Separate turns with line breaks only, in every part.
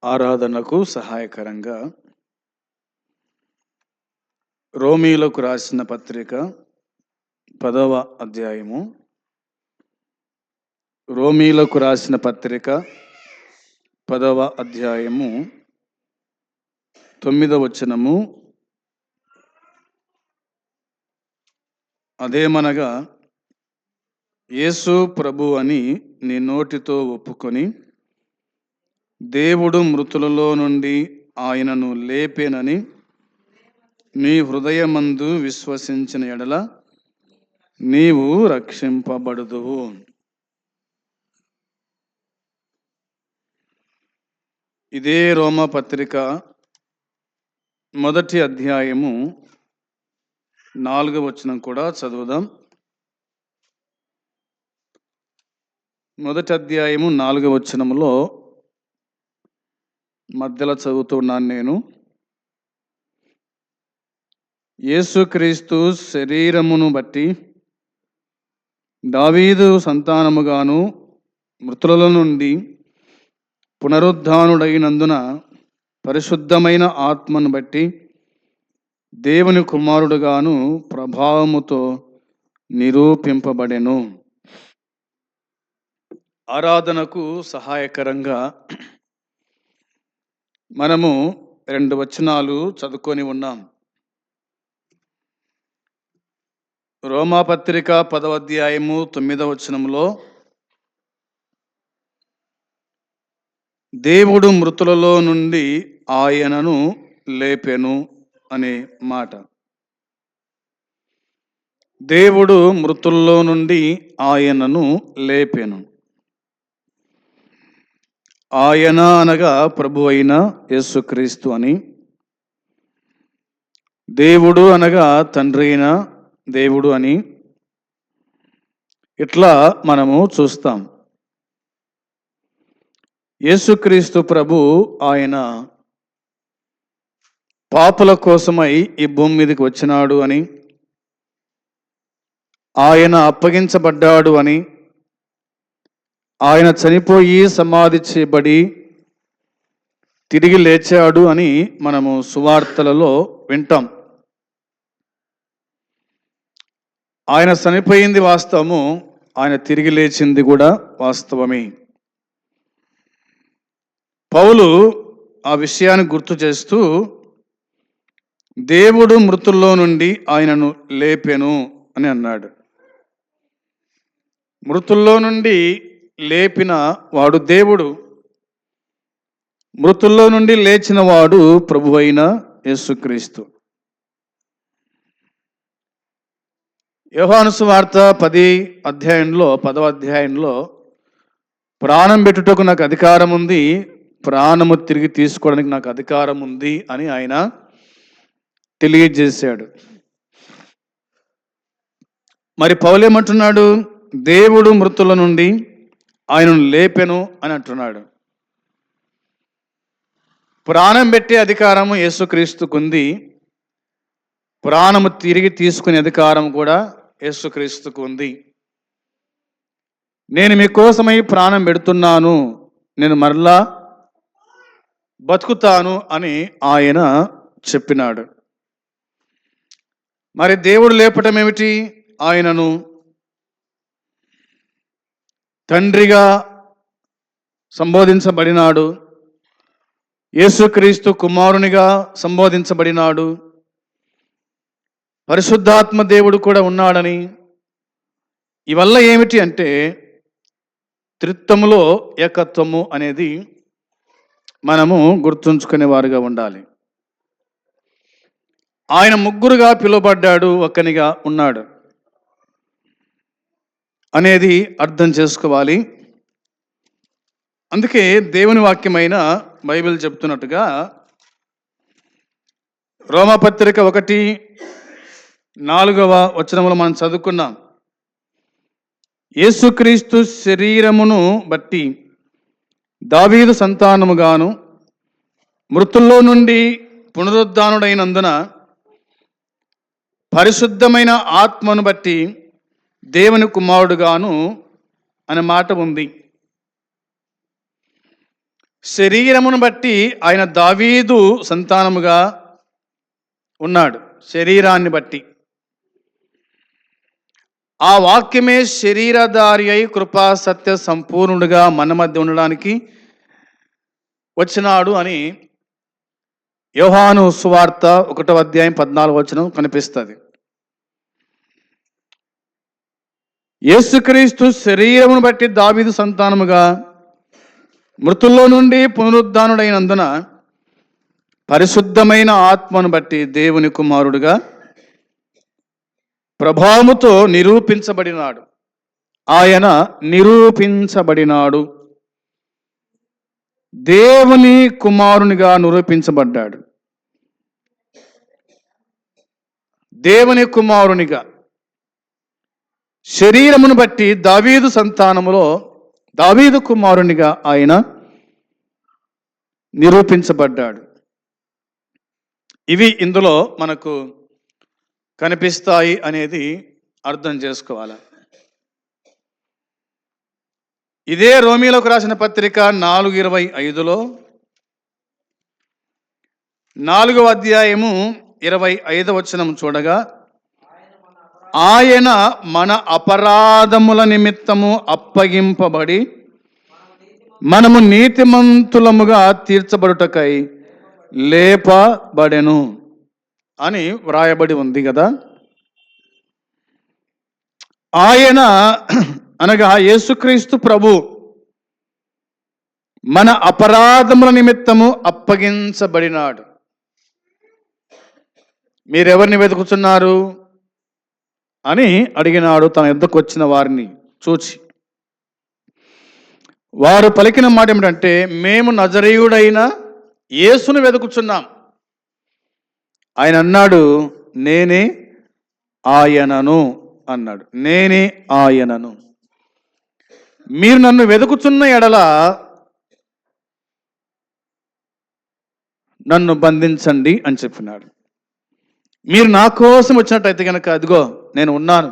ఆరాధనకు సహాయకరంగా రోమీలకు రాసిన పత్రిక 10వ అధ్యాయము. రోమీలకు రాసిన పత్రిక 10వ అధ్యాయము 9వ వచనము. అదేమనగా, యేసు ప్రభు అని నీ నోటితో ఒప్పుకొని దేవుడు మృతులలో నుండి ఆయనను లేపెనని నీ హృదయమందు విశ్వసించిన ఎడల నీవు రక్షింపబడుదువు. ఇదే రోమా పత్రిక 1వ అధ్యాయము 4వ వచనం కూడా చదువుదాం. 1వ అధ్యాయము 4వ వచనములో మధ్యలో చదువుతున్నాను నేను. యేసుక్రీస్తు శరీరమును బట్టి దావీదు సంతానముగాను మృతుల నుండి పునరుద్ధానుడైనందున పరిశుద్ధమైన ఆత్మను బట్టి దేవుని కుమారుడుగాను ప్రభావముతో నిరూపింపబడెను. ఆరాధనకు సహాయకరంగా మనము 2 వచనాలు చదువుకొని ఉన్నాం. రోమాపత్రిక 10వ అధ్యాయము 9వ వచనంలో దేవుడు మృతులలో నుండి ఆయనను లేపెను అనే మాట. దేవుడు మృతుల్లో నుండి ఆయనను లేపెను. ఆయన అనగా ప్రభు అయిన యేసుక్రీస్తు అని, దేవుడు అనగా తండ్రి అయిన దేవుడు అని, ఇట్లా మనము చూస్తాం. యేసుక్రీస్తు ప్రభు ఆయన పాపుల కోసమై ఈ భూమి మీదకి వచ్చినాడు అని, ఆయన అప్పగించబడ్డాడు అని, ఆయన చనిపోయి సమాధి చేయబడి తిరిగి లేచాడు అని మనము సువార్తలలో వింటాం. ఆయన చనిపోయింది వాస్తవము, ఆయన తిరిగి లేచింది కూడా వాస్తవమే. పౌలు ఆ విషయాన్ని గుర్తు చేస్తూ దేవుడు మృతుల్లో నుండి ఆయనను లేపెను అని అన్నాడు. మృతుల్లో నుండి లేపిన వాడు దేవుడు, మృతుల్లో నుండి లేచిన వాడు ప్రభు అయిన యేసుక్రీస్తు. యోహాను సువార్త 10వ అధ్యాయంలో ప్రాణం పెట్టుటకు నాకు అధికారం ఉంది, ప్రాణము తిరిగి తీసుకోవడానికి నాకు అధికారం ఉంది అని ఆయన తెలియజేశాడు. మరి పౌలేమంటున్నాడు? దేవుడు మృతుల నుండి ఆయనను లేపెను అని అంటున్నాడు. ప్రాణం పెట్టే అధికారము యేసుక్రీస్తుకు ఉంది, ప్రాణము తిరిగి తీసుకునే అధికారం కూడా యేసుక్రీస్తుకు ఉంది. నేను మీకోసమై ప్రాణం పెడుతున్నాను, నేను మరలా బతుకుతాను అని ఆయన చెప్పినాడు. మరి దేవుడు లేపటం ఏమిటి? ఆయనను తండ్రిగా సంబోధించబడినాడు, యేసుక్రీస్తు కుమారునిగా సంబోధించబడినాడు, పరిశుద్ధాత్మ దేవుడు కూడా ఉన్నాడని. ఇవల్ల ఏమిటి అంటే త్రిత్వములో ఏకత్వము అనేది మనము గుర్తుంచుకునే వారుగా ఉండాలి. ఆయన ముగ్గురుగా పిలువబడ్డాడు, ఒక్కనిగా ఉన్నాడు అనేది అర్థం చేసుకోవాలి. అందుకే దేవుని వాక్యమైన బైబిల్ చెప్తున్నట్టుగా రోమాపత్రిక 1:4వ వచనంలో మనం చదువుకున్నాం. యేసుక్రీస్తు శరీరమును బట్టి దావీదు సంతానముగాను మృతుల్లో నుండి పునరుద్ధానుడైనందున పరిశుద్ధమైన ఆత్మను బట్టి దేవుని కుమారుడుగాను అనే మాట ఉంది. శరీరమును బట్టి ఆయన దావీదు సంతానముగా ఉన్నాడు. శరీరాన్ని బట్టి ఆ వాక్యమే శరీరధారి అయి కృపా సత్య సంపూర్ణుడుగా మన మధ్య ఉండడానికి వచ్చినాడు అని యోహాను సువార్త 1వ అధ్యాయం 14వ వచనం కనిపిస్తుంది. యేసుక్రీస్తు శరీరమును బట్టి దావీదు సంతానముగా మృతుల్లో నుండి పునరుద్ధానుడైనందున పరిశుద్ధమైన ఆత్మను బట్టి దేవుని కుమారుడుగా ప్రభావముతో నిరూపించబడినాడు. ఆయన నిరూపించబడినాడు, దేవుని కుమారునిగా నిరూపించబడ్డాడు. దేవుని కుమారునిగా శరీరమును బట్టి దావీదు సంతానములో దావీదు కుమారునిగా ఆయన నిరూపించబడ్డాడు. ఇవి ఇందులో మనకు కనిపిస్తాయి అనేది అర్థం చేసుకోవాలి. ఇదే రోమీలకు రాసిన పత్రిక 4:25లో 4వ అధ్యాయము 25వ వచనం చూడగా, ఆయన మన అపరాధముల నిమిత్తము అప్పగింపబడి మనము నీతిమంతులముగా తీర్చబడుటకై లేపబడెను అని వ్రాయబడి ఉంది కదా. ఆయన అనగా యేసుక్రీస్తు ప్రభు మన అపరాధముల నిమిత్తము అప్పగించబడినాడు. మీరెవరిని వెతుకుతున్నారు అని అడిగినాడు తన యొద్దకు వచ్చిన వారిని చూచి. వారు పలికిన మాట ఏమిటంటే, మేము నజరేయుడైన యేసును వెతుకుచున్నాం. ఆయన అన్నాడు, నేనే ఆయనను అన్నాడు. నేనే ఆయనను. మీరు నన్ను వెతుకుచున్న ఎడల నన్ను బంధించండి అని చెప్పినాడు. మీరు నా కోసం వచ్చినట్టయితే కనుక అదిగో నేను ఉన్నాను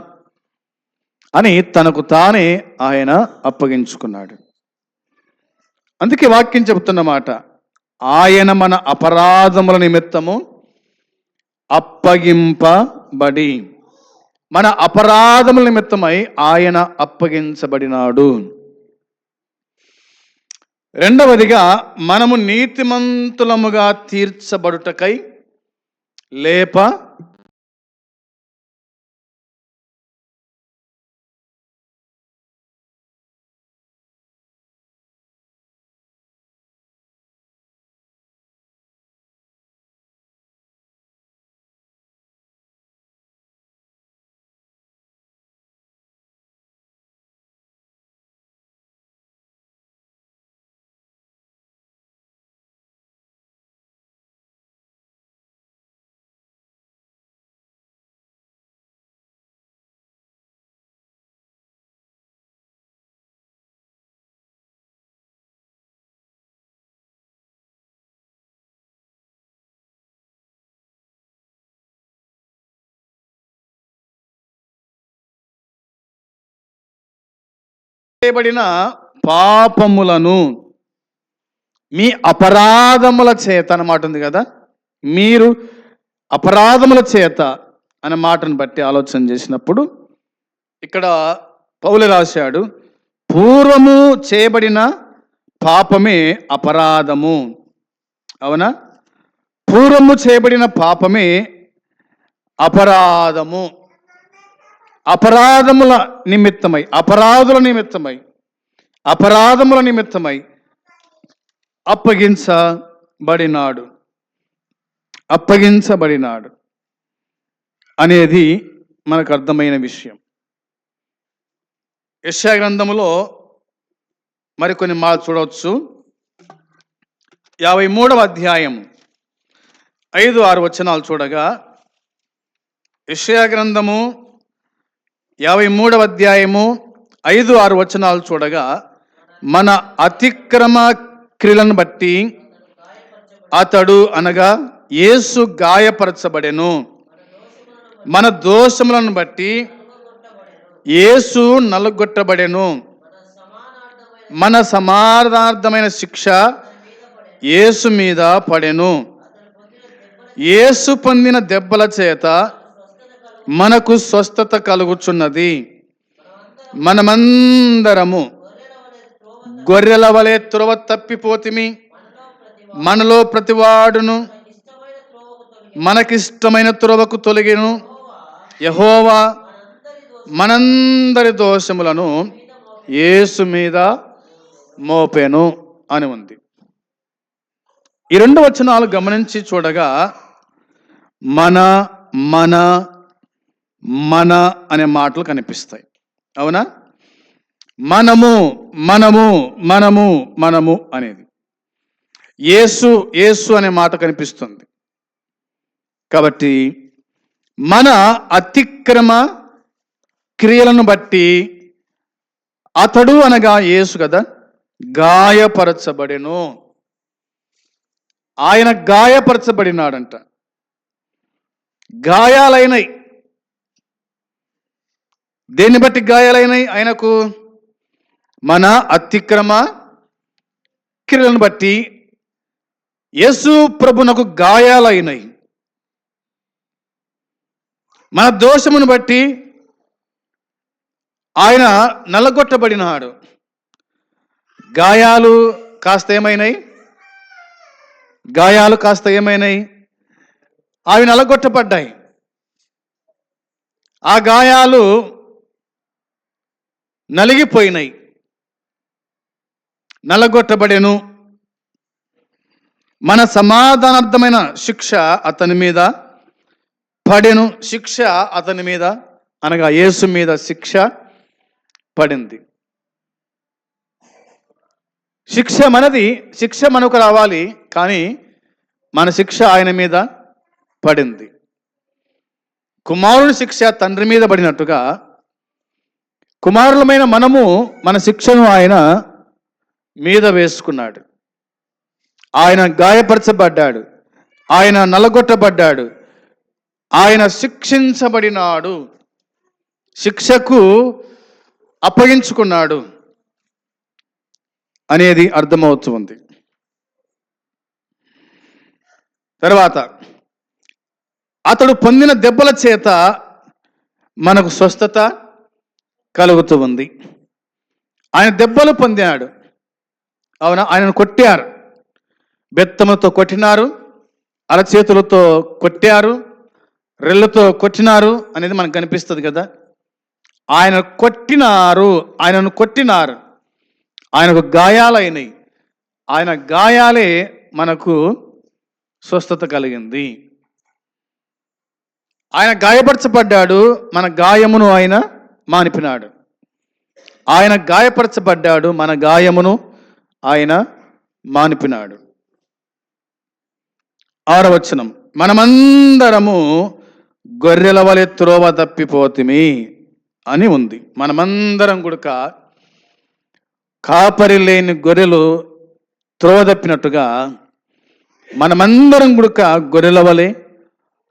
అని తనకు తానే ఆయన అప్పగించుకున్నాడు. అందుకే వాక్యం చెబుతున్నమాట, ఆయన మన అపరాధముల నిమిత్తము అప్పగింపబడి, మన అపరాధముల నిమిత్తమై ఆయన అప్పగించబడినాడు. రెండవదిగా, మనము నీతిమంతులముగా తీర్చబడుటకై చేయబడిన పాపములను మీ అపరాధముల చేత అన్నమాట ఉంది కదా. మీరు అపరాధముల చేత అనే మాటను బట్టి ఆలోచన చేసినప్పుడు ఇక్కడ పౌలు రాశాడు, పూర్వము చేయబడిన పాపమే అపరాధము. అవునా? పూర్వము చేయబడిన పాపమే అపరాధము. అపరాధముల నిమిత్తమై, అపరాధుల నిమిత్తమై, అపరాధముల నిమిత్తమై అప్పగించబడినాడు అనేది మనకు అర్థమైన విషయం. యెషయా గ్రంథములో మరికొన్ని మాటలు చూడవచ్చు. 53వ అధ్యాయం 5-6 వచనాలు చూడగా, యెషయా గ్రంథము 53వ అధ్యాయము 5-6 వచనాలు చూడగా, మన అతిక్రమ క్రియలను బట్టి అతడు అనగా యేసు గాయపరచబడెను, మన దోషములను బట్టి యేసు నలుగొట్టబడెను, మన సమానార్థమైన శిక్ష యేసు మీద పడెను. యేసు పొందిన దెబ్బల చేత మనకు స్వస్థత కలుగుచున్నది. మనమందరము గొర్రెల వలె త్రోవ తప్పిపోతిమి. మనలో ప్రతివాడును మనకిష్టమైన త్రోవకు తొలగెను. యెహోవా మనందరి దోషములను యేసు మీద మోపెను అని ఉంది. ఈ 2 వచనాలు గమనించి చూడగా మన మన మన అనే మాటలు కనిపిస్తాయి. అవునా? మనము మనము మనము మనము అనేది యేసు యేసు అనే మాట కనిపిస్తుంది. కాబట్టి మన అతిక్రమ క్రియలను బట్టి అతడు అనగా యేసు కదా గాయపరచబడెను. ఆయన గాయపరచబడినాడంట. గాయాలైనై. దేన్ని బట్టి గాయాలైనై? ఆయనకు మన అతిక్రమ క్రియలను బట్టి యేసు ప్రభునకు గాయాలైనై. మన దోషమును బట్టి ఆయన నలగొట్టబడినాడు. గాయాలు కాస్త ఏమైనాయి? గాయాలు కాస్త ఏమైనాయి? అవి నలగొట్టబడ్డాయి. ఆ గాయాలు నలిగిపోయినాయి. నలగొట్టబడెను. మన సమాధానార్థమైన శిక్ష అతని మీద పడెను. శిక్ష అతని మీద అనగా యేసు మీద శిక్ష పడింది. శిక్ష మనకు రావాలి, కానీ మన శిక్ష ఆయన మీద పడింది. కుమారుని శిక్ష తండ్రి మీద పడినట్టుగా కుమారులమైన మనము మన శిక్షను ఆయన మీద వేసుకున్నాడు. ఆయన గాయపరచబడ్డాడు. ఆయన నలగొట్టబడ్డాడు. ఆయన శిక్షించబడినాడు. శిక్షకు అప్పగించుకున్నాడు అనేది అర్థమవుతుంది. తర్వాత అతడు పొందిన దెబ్బల చేత మనకు స్వస్థత కలుగుతూ ఉంది. ఆయన దెబ్బలు పొందాడు. అవునా? ఆయనను కొట్టారు. బెత్తములతో కొట్టినారు, అరచేతులతో కొట్టారు, రెళ్ళతో కొట్టినారు అనేది మనకు కనిపిస్తుంది కదా. ఆయనను కొట్టినారు. ఆయనకు గాయాలైనవి. ఆయన గాయాలే మనకు స్వస్థత కలిగింది. ఆయన గాయపరచబడ్డాడు. మన గాయమును ఆయన మానిపినాడు. ఆయన గాయపరచబడ్డాడు. మన గాయమును ఆయన మానిపినాడు. 6వ వచనం, మనమందరము గొర్రెల వలె త్రోవ తప్పిపోతిమి అని ఉంది. మనమందరం గుడక కాపరి లేని గొర్రెలు త్రోవ తప్పినట్టుగా మనమందరం గుడక గొర్రెల వలె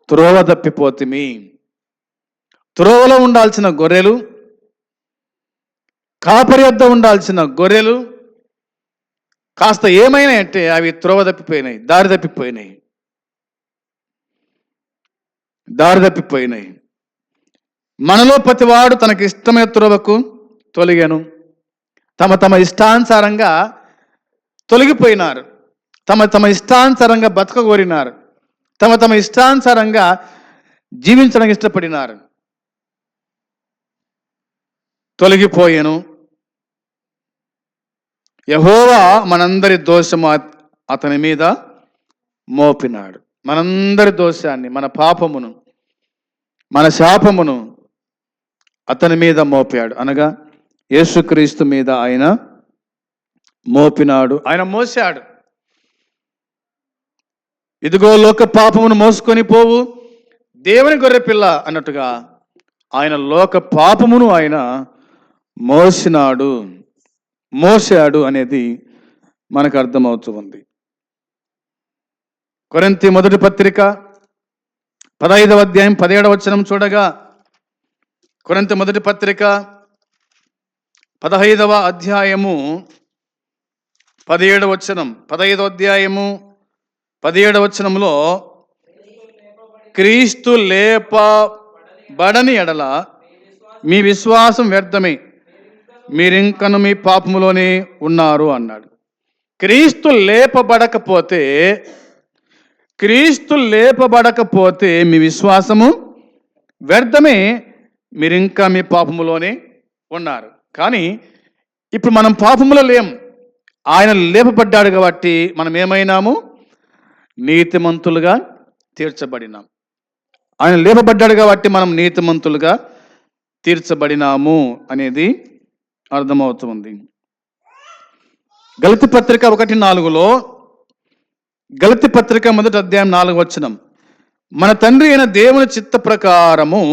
త్రోవ తప్పిపోతిమి. త్రోవలో ఉండాల్సిన గొర్రెలు, కాపరి వద్ద ఉండాల్సిన గొర్రెలు కాస్త ఏమైనాయి అంటే అవి త్రోవ తప్పిపోయినాయి, దారి తప్పిపోయినాయి. మనలో ప్రతివాడు తనకి ఇష్టమైన త్రోవకు తొలగాను. తమ ఇష్టానుసారంగా తొలగిపోయినారు. తమ ఇష్టానుసారంగా బతకగోరినారు. తమ ఇష్టానుసారంగా జీవించడానికి ఇష్టపడినారు. తొలగిపోయాను. యెహోవా మనందరి దోషము అతని మీద మోపినాడు. మనందరి దోషాన్ని, మన పాపమును, మన శాపమును అతని మీద మోపాడు. అనగా యేసుక్రీస్తు మీద ఆయన మోపినాడు. ఆయన మోసాడు. ఇదిగో లోక పాపమును మోసుకొని పోవు దేవుని గొర్రెపిల్ల అన్నట్టుగా ఆయన లోక పాపమును ఆయన మోసాడు అనేది మనకు అర్థమవుతుంది. కొరింథీ మొదటి పత్రిక 15వ అధ్యాయం 17వ వచనం చూడగా, కొరింథీ మొదటి పత్రిక 15వ అధ్యాయము 17వ వచనం, 15వ అధ్యాయము 17వ వచనంలో క్రీస్తు లేపబడని ఎడల మీ విశ్వాసం వ్యర్థమే, మీరింకను మీ పాపములోనే ఉన్నారు అన్నాడు. క్రీస్తు లేపబడకపోతే మీ విశ్వాసము వ్యర్థమే, మీరింకా మీ పాపములోనే ఉన్నారు. కానీ ఇప్పుడు మనం పాపములో లేం, ఆయన లేపబడ్డాడు కాబట్టి మనం ఏమైనాము? నీతిమంతులుగా తీర్చబడినాం. ఆయన లేపబడ్డాడు కాబట్టి మనం నీతిమంతులుగా తీర్చబడినాము అనేది అర్థమవుతుంది. గలతీ పత్రిక 1:4లో, గలతీ పత్రిక 1వ అధ్యాయం 4వ వచనం, మన తండ్రి అయిన దేవుని చిత్త ప్రకారము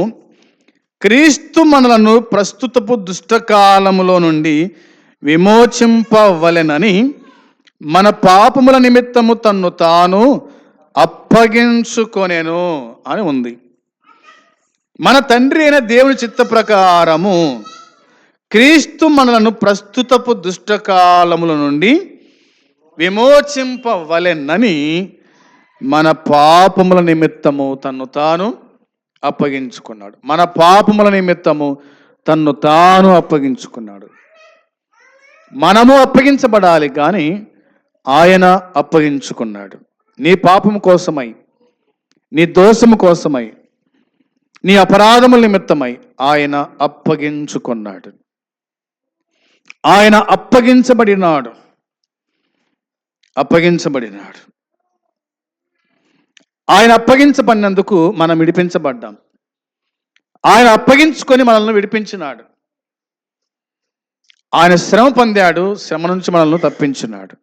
క్రీస్తు మనలను ప్రస్తుతపు దుష్టకాలములో నుండి విమోచింపవలెనని మన పాపముల నిమిత్తము తన్ను తాను అప్పగించుకొనెను అని ఉంది. మన తండ్రి అయిన దేవుని చిత్త ప్రకారము క్రీస్తు మనలను ప్రస్తుతపు దుష్టకాలముల నుండి విమోచింపవలెనని మన పాపముల నిమిత్తము తన్ను తాను అప్పగించుకున్నాడు. మన పాపముల నిమిత్తము తన్ను తాను అప్పగించుకున్నాడు. మనము అప్పగించబడాలి, కానీ ఆయన అప్పగించుకున్నాడు. నీ పాపము కోసమై, నీ దోషము కోసమై, నీ అపరాధముల నిమిత్తమై ఆయన అప్పగించుకున్నాడు. ఆయన అప్పగించబడినాడు. ఆయన అప్పగించబడినందుకు మనం విడిపించబడ్డాం. ఆయన అప్పగించుకొని మనల్ని విడిపించినాడు. ఆయన శ్రమ పొందాడు, శ్రమ నుంచి మనల్ని తప్పించినాడు.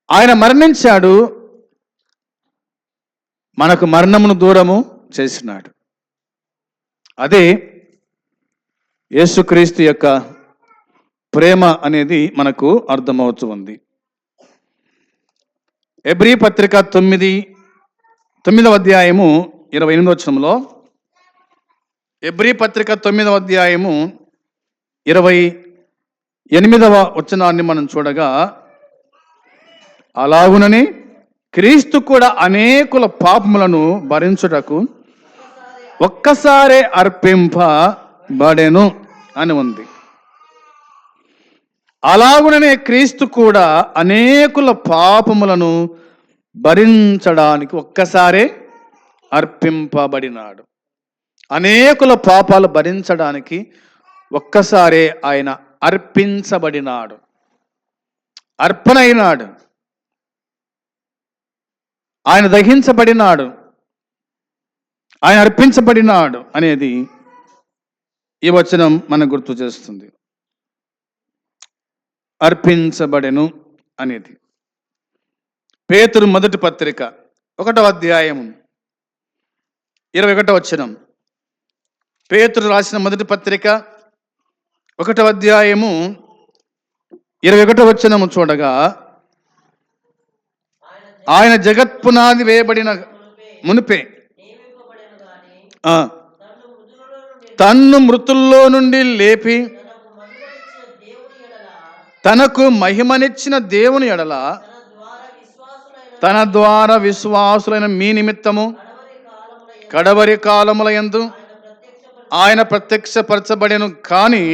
ఆయన మరణించాడు, మనకు మరణమును దూరము చేసినాడు. అదే యేసుక్రీస్తు యొక్క ప్రేమ అనేది మనకు అర్థమవుతుంది. ఎబ్రీ పత్రిక 9వ అధ్యాయము 28వ వచనంలో, ఎబ్రీ పత్రిక 9వ అధ్యాయము 28వ వచనాన్ని మనం చూడగా, అలాగునని క్రీస్తు కూడా అనేకుల పాపములను భరించుటకు ఒక్కసారే అర్పింపబడెను అని ఉంది. అలాగుననే క్రీస్తు కూడా అనేకుల పాపములను భరించడానికి ఒక్కసారే అర్పింపబడినాడు. అనేకుల పాపాలు భరించడానికి ఒక్కసారే ఆయన అర్పించబడినాడు, అర్పణైనాడు, ఆయన దహించబడినాడు, ఆయన అర్పించబడినాడు అనేది ఈ వచనం మనకు గుర్తు చేస్తుంది. అర్పించబడెను అనేది. పేతురు మొదటి పత్రిక 1వ అధ్యాయము 21వ వచనం. పేతురు రాసిన మొదటి పత్రిక 1వ అధ్యాయము 21వ వచనము చూడగా, ఆయన జగత్పునాది వేయబడిన మునిపే తన్ను మృతుల్లో నుండి లేపి తనకు మహిమనిచ్చిన దేవుని ఎడల తన ద్వారా విశ్వాసులైన మీ నిమిత్తము కడవరి కాలముల యందు ఆయన ప్రత్యక్షపరచబడెను. కానీ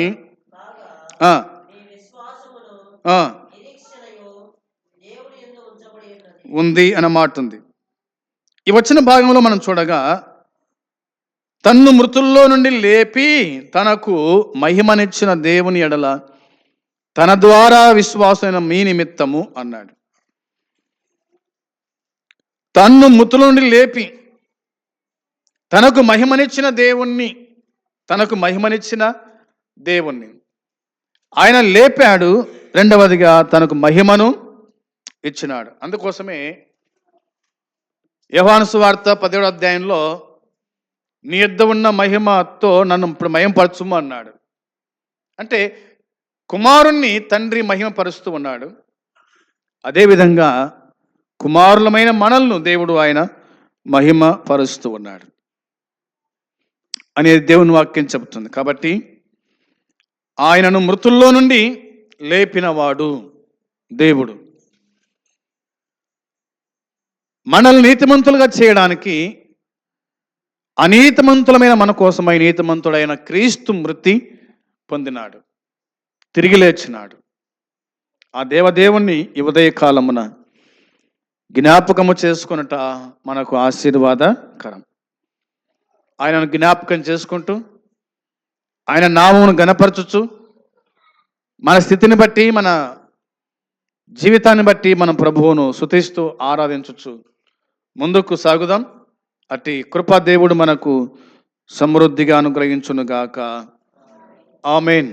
ఉంది అన్నమాట ఉంది. ఈ వచ్చిన భాగంలో మనం చూడగా, తన్ను మృతుల్లో నుండి లేపి తనకు మహిమనిచ్చిన దేవుని ఎడల తన ద్వారా విశ్వాసమైన మీ నిమిత్తము అన్నాడు. తన్ను మృతుల నుండి లేపి తనకు మహిమనిచ్చిన దేవుణ్ణి ఆయన లేపాడు. రెండవదిగా తనకు మహిమను ఇచ్చినాడు. అందుకోసమే యోహాను సువార్త 17వ అధ్యాయంలో నీ యొద్ద ఉన్న మహిమతో నన్ను ఇప్పుడు మహిమపరచుము అన్నాడు. అంటే కుమారుణ్ణి తండ్రి మహిమపరుస్తూ ఉన్నాడు. అదేవిధంగా కుమారులమైన మనల్ని దేవుడు ఆయన మహిమ పరుస్తూ ఉన్నాడు అనేది దేవుని వాక్యం చెబుతుంది. కాబట్టి ఆయనను మృతుల్లో నుండి లేపినవాడు, దేవుడు. మనల్ని నీతిమంతులుగా చేయడానికి అనీతిమంతులమైన మన కోసమై నీతిమంతుడైన క్రీస్తు మృతి పొందినాడు, తిరిగి లేచినాడు. ఆ దేవదేవుణ్ణి ఈ ఉదయకాలమున జ్ఞాపకము చేసుకొనుట మనకు ఆశీర్వాదకరం. ఆయనను జ్ఞాపకం చేసుకుంటూ ఆయన నామమును గణపరచుచు మన స్థితిని బట్టి మన జీవితాన్ని బట్టి మనం ప్రభువును స్తుతిస్తూ ఆరాధించుచు ముందుకు సాగుదాం. అట్టి కృపా దేవుడు మనకు సమృద్ధిగా అనుగ్రహించునుగాక. ఆమేన్.